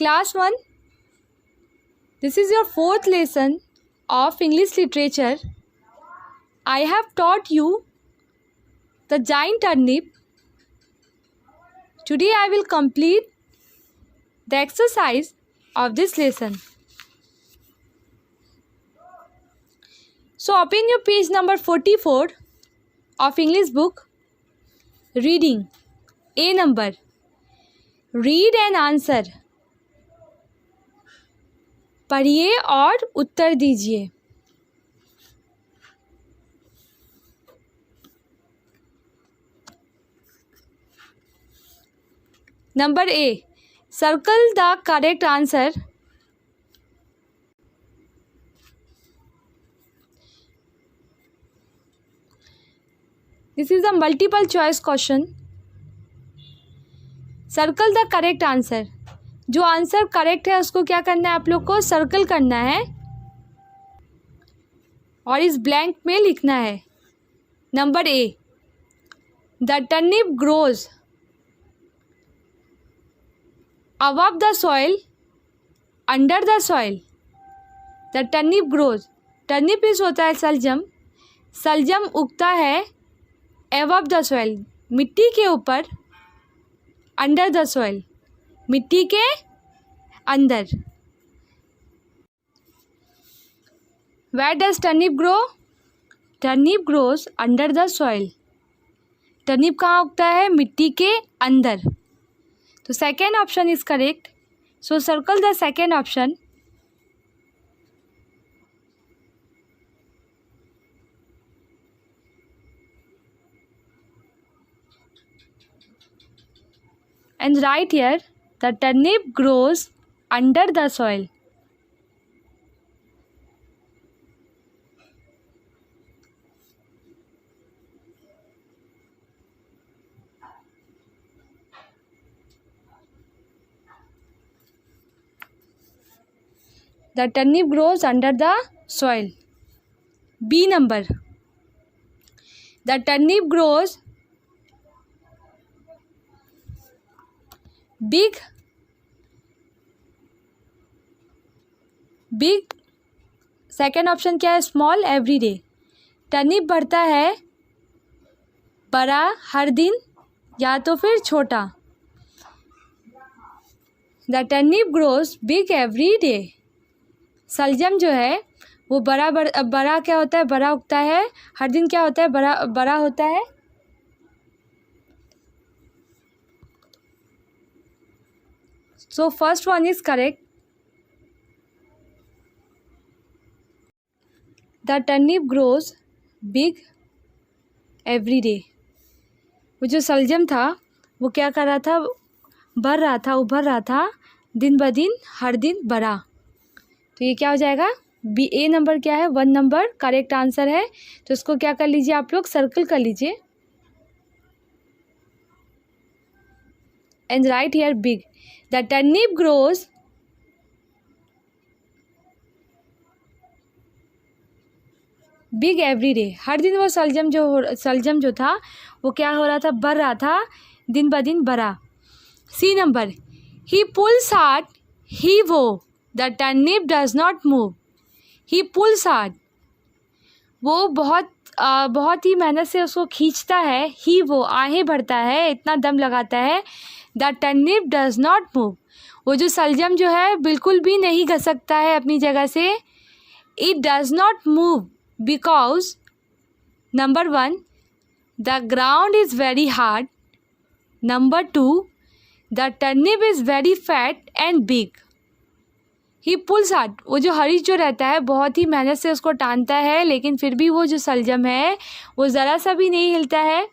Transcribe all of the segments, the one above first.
Class 1, this is your fourth lesson of English literature. I have taught you the giant turnip. Today I will complete the exercise of this lesson. So open your page number 44 of English book. Reading. A number. Read and answer. पढ़िए और उत्तर दीजिए. Number A. Circle the correct answer. This is a multiple choice question. Circle the correct answer. जो answer correct है उसको क्या करना है आप लोग को? सर्कल करना है और इस ब्लैंक में लिखना है. Number A. The turnip grows above the soil, under the soil. The turnip grows. Turnip इस होता है सलजम. सलजम उगता है above the soil, मिट्टी के ऊपर. under the soil, मिट्टी के अंदर. Where does turnip grow? Turnip grows under the soil. Turnip कहाँ उगता है? मिट्टी के अंदर. तो second option is correct. So circle the second option. And write here, the turnip grows under the soil. The turnip grows under the soil. B number. The turnip grows big second option क्या है? Small every day. Turnip बढ़ता है बड़ा हर दिन या तो फिर छोटा. The turnip grows big every day. सलजम जो है वो बड़ा क्या होता है? बड़ा उगता है हर दिन. क्या होता है? बड़ा होता है. So first one is correct. The turnip grows big every day. वो जो सलजम था वो क्या कर रहा था? बढ़ रहा था, उभर रहा था दिन ब दिन, हर दिन बड़ा. तो ये क्या हो जाएगा? बी. ए नंबर क्या है? 1 नंबर करेक्ट आंसर है. तो इसको क्या कर लीजिए आप लोग? सर्कल कर लीजिए. And right here big. The turnip grows big every day. हर दिन वो सलजम जो था वो क्या हो रहा था? बढ़ रहा था दिन ब दिन बड़ा. See number. He pulls hard, he वो. The turnip does not move. He pulls hard. वो बहुत ही मेहनत से उसको खींचता है. ही वो आहें भरता है, इतना दम लगाता है. The turnip does not move. वो जो सलजम जो है बिल्कुल भी नहीं घसकता है अपनी जगह से. It does not move because number 1 the ground is very hard. Number 2 the turnip is very fat and big. He pulls hard. वो जो हरीश जो रहता है बहुत ही मेहनत से उसको टानता है, लेकिन फिर भी वो जो सलजम है वो ज़रा सा भी नहीं हिलता है.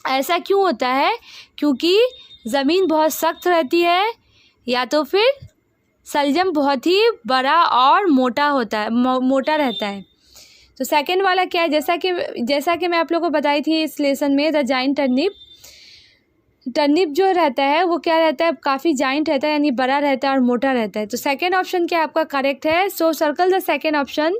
ऐसा क्यों होता है? क्योंकि ज़मीन बहुत सख्त रहती है या तो फिर सलजम बहुत ही बड़ा और मोटा रहता है. तो सेकंड वाला क्या है? जैसा कि मैं आप लोगों को बताई थी इस लेसन में, द जाइंट टर्निप. टर्निप जो रहता है वो क्या रहता है? काफ़ी जाइंट रहता है, यानी बड़ा रहता है और मोटा रहता है. तो सेकंड ऑप्शन क्या आपका करेक्ट है. सो circle the second option.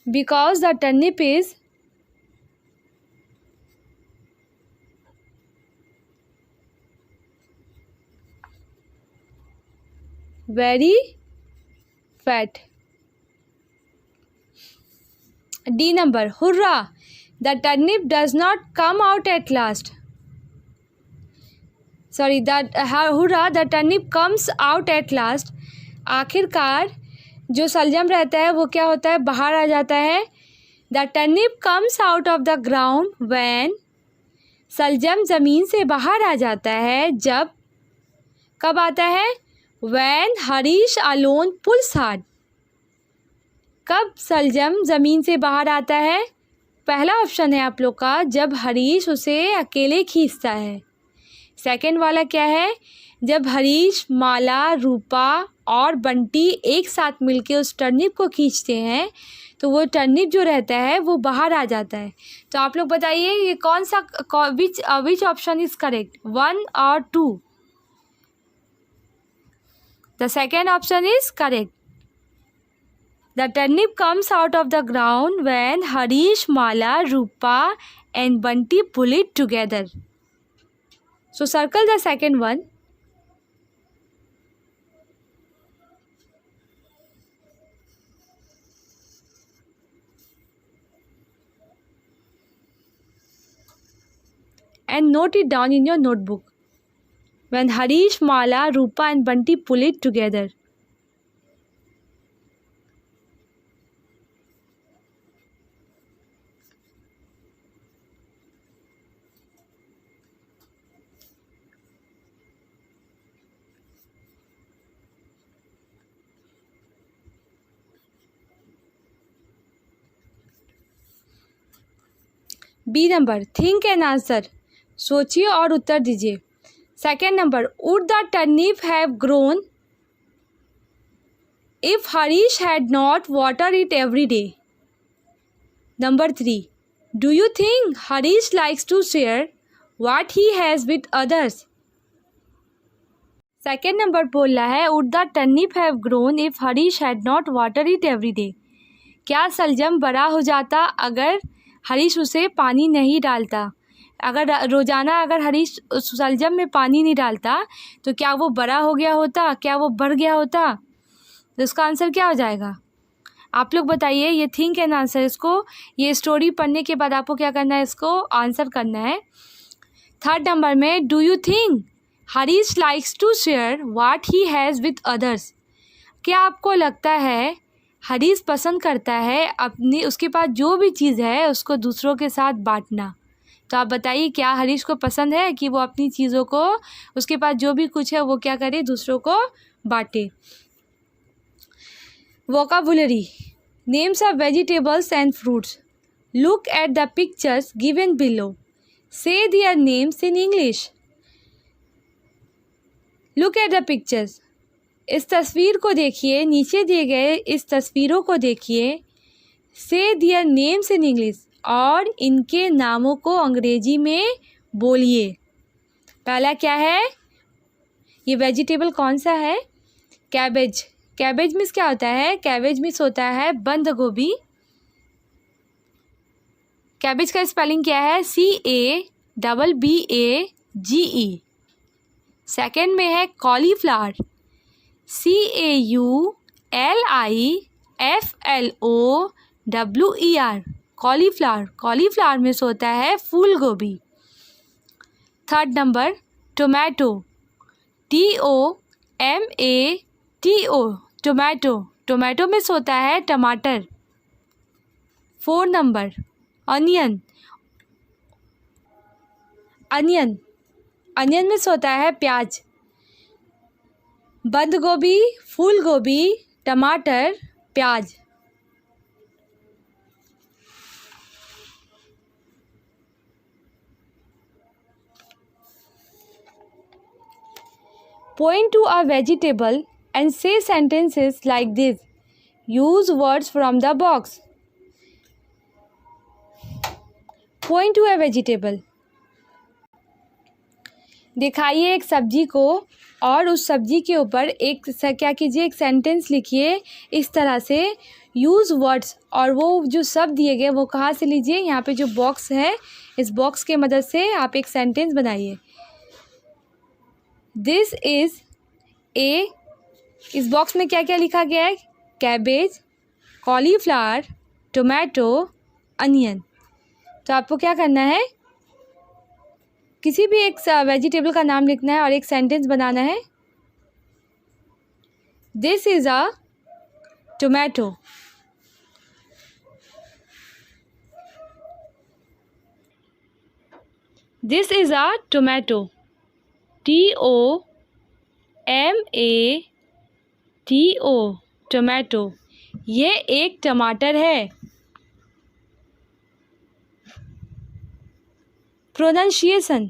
because the turnip is very fat. D number, hurrah, the turnip does not come out at last. Sorry, that hurrah, the turnip comes out at last. आखिरकार जो सलजम रहता है वो क्या होता है, बाहर आ जाता है. The turnip comes out of the ground when, सलजम ज़मीन से बाहर आ जाता है जब, कब आता है, when Harish alone pulls hard. कब सलजम ज़मीन से बाहर आता है? पहला ऑप्शन है आप लोग का, जब हरीश उसे अकेले खींचता है. सेकंड वाला क्या है, जब हरीश, माला, रूपा और बंटी एक साथ मिलके उस टर्निप को खींचते हैं तो वो टर्निप जो रहता है वो बाहर आ जाता है. तो आप लोग बताइए ये कौन सा, विच ऑप्शन इज करेक्ट, 1 और 2? The second option is correct. The turnip comes out of the ground when Harish, Mala, Rupa and Bunty pull it together. So circle the second one. And note it down in your notebook. When Harish, Mala, Rupa and Bunty pull it together. B number, think and answer, सोचिए और उत्तर दीजिए. Second number, would the turnip have grown if Harish had not water it every day. Number 3, do you think Harish likes to share what he has with others. Second number बोल रहा है, would the turnip have grown if Harish had not water it every day. क्या सलजम बड़ा हो जाता अगर हरीश उसे पानी नहीं डालता? अगर रोज़ाना अगर हरीश उस सलजम में पानी नहीं डालता तो क्या वो बड़ा हो गया होता, क्या वो बढ़ गया होता? तो इसका आंसर क्या हो जाएगा आप लोग बताइए. ये थिंक एंड आंसर, इसको ये स्टोरी पढ़ने के बाद आपको क्या करना है, इसको आंसर करना है. थर्ड नंबर में, do you think Harish likes to share what he has with others. क्या आपको लगता है हरीश पसंद करता है अपनी, उसके पास जो भी चीज़ है उसको दूसरों के साथ बांटना? तो आप बताइए क्या हरीश को पसंद है कि वो अपनी चीज़ों को, उसके पास जो भी कुछ है वो क्या करे, दूसरों को बांटे. Vocabulary, names of vegetables and fruits. Look at the pictures given below. Say their names in English. Look at the pictures, इस तस्वीर को देखिए, नीचे दिए गए इस तस्वीरों को देखिए. से देयर नेम्स इन इंग्लिश, और इनके नामों को अंग्रेजी में बोलिए. पहला क्या है, ये वेजिटेबल कौन सा है, कैबेज. कैबेज मीन्स क्या होता है, कैबेज मीन्स होता है बंद गोभी. कैबेज का स्पेलिंग क्या है, CABBAGE. सेकेंड में है कॉलीफ्लावर, CAULIFLOWER. कॉलीफ्लावर, कॉलीफ्लावर में होता है फूल गोभी. Third number, tomato, TOMATO, tomato. Tomato में होता है टमाटर. Fourth number, onion. Onion, onion में होता है प्याज. बंद गोभी, फूल गोभी, टमाटर, प्याज. Point to a vegetable and say sentences like this. Use words from the box. Point to a vegetable. दिखाइए एक सब्जी को और उस सब्जी के ऊपर क्या कीजिए, एक सेंटेंस लिखिए इस तरह से, यूज़ वर्ड्स, और वो जो शब्द दिए गए वो कहाँ से लीजिए, यहाँ पे जो बॉक्स है इस बॉक्स के मदद से आप एक सेंटेंस बनाइए। दिस इज़ ए, इस बॉक्स में क्या क्या लिखा गया है, कैबेज, कॉलीफ्लावर, टोमेटो, अनियन। तो आपको क्या करना है, किसी भी एक वेजिटेबल का नाम लिखना है और एक सेंटेंस बनाना है। This is a tomato. This is a tomato. TOMATO, tomato. ये एक टमाटर है। प्रोनाउंसिएशन,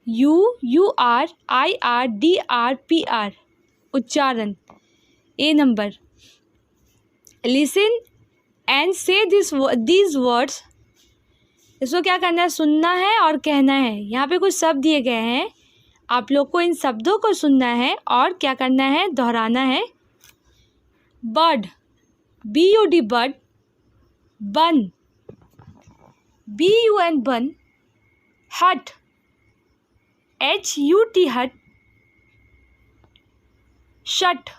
URIRDRPR, उच्चारण। ए नंबर, लिसन एंड से दीज वर्ड्स। इसको क्या करना है, सुनना है और कहना है। यहाँ पे कुछ शब्द दिए गए हैं, आप लोग को इन शब्दों को सुनना है और क्या करना है, दोहराना है। Bird, BUD bird. बन, BUN बन। हट, HUT हट। Shut,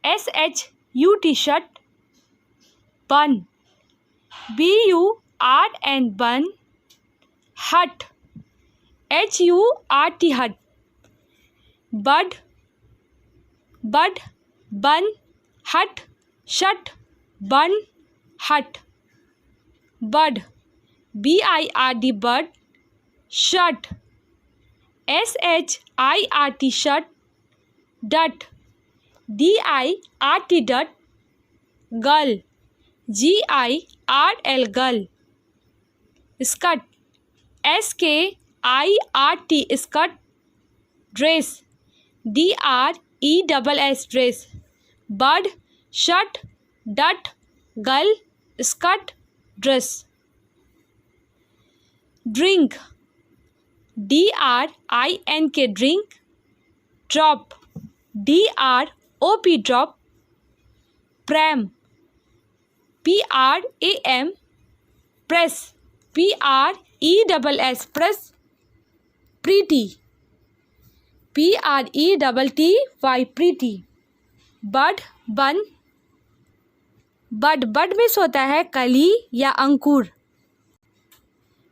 SHUT shut. बन, BURN बन। हट, HURT हट। बड, बन, हट, shirt, burn, hurt. Bird, BIRD bird. Shirt, SHIRT shirt. डट, DIRT डट। Girl, GIRL girl. Skirt, SKIRT skirt. Dress, DRESS dress. Bird, shirt, डट, girl, skirt, dress. Drink, DRINK drink. Drop, DROP drop. Pram, PRAM press, PRESS press. Pretty, PRETTY pretty. Bird, burn, bird miss होता है कली या अंकुर।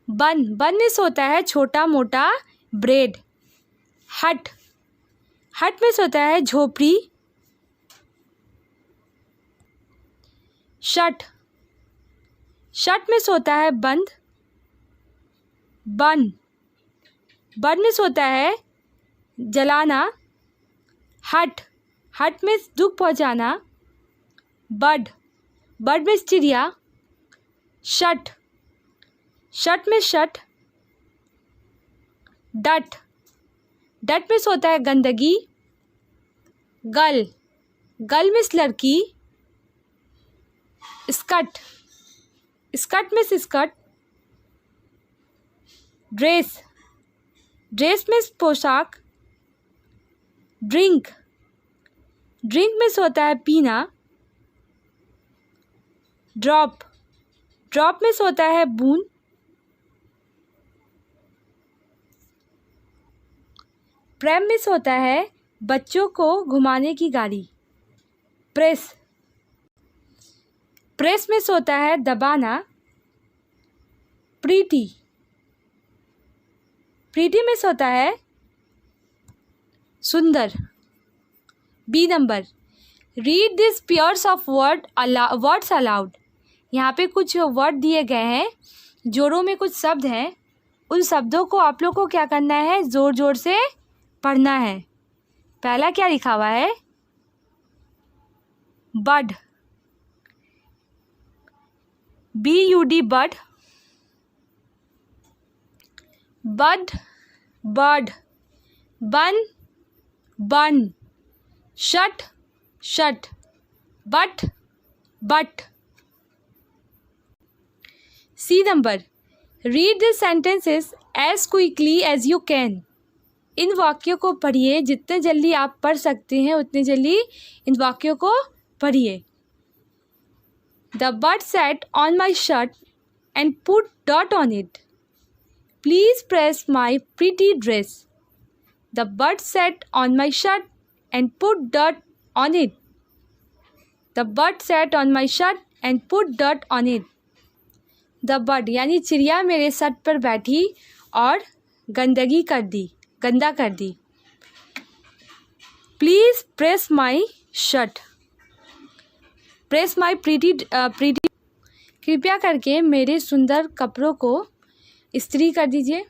बन miss होता है छोटा मोटा ब्रेड। हट मिस होता है झोपड़ी। शट मिस होता है बंद। बन मिस होता है जलाना। हट मिस दुख पहुंचाना। बर्ड मिस चिड़िया। Shirt means shirt. डट मिस होता है गंदगी। गर्ल मिस लड़की। Skirt means skirt. Dress means पोशाक। ड्रिंक मिस होता है पीना। ड्रॉप मिस होता है बूंद। प्रैम मिस होता है बच्चों को घुमाने की गाड़ी। प्रेस मिस होता है दबाना। प्रीटी मिस होता है सुंदर। B number, read this pairs of words aloud. यहाँ पे कुछ वर्ड दिए गए हैं, जोड़ों में कुछ शब्द हैं, उन शब्दों को आप लोग को क्या करना है, ज़ोर ज़ोर से पढ़ना है। पहला क्या लिखा हुआ है, bud, BUD bud. Bud, bird. Bun. Shut. But. See number, read the sentences as quickly as you can. इन वाक्यों को पढ़िए, जितने जल्दी आप पढ़ सकते हैं उतने जल्दी इन वाक्यों को पढ़िए। The bird sat on my shirt and put dot on it. Please press my pretty dress. The bird sat on my shirt and put dot on it. The bird sat on my shirt and put dot on it. The bird यानी चिड़िया मेरे shirt पर बैठी और गंदा कर दी। Please press my shirt, press my pretty, कृपया करके मेरे सुंदर कपड़ों को इस्त्री कर दीजिए।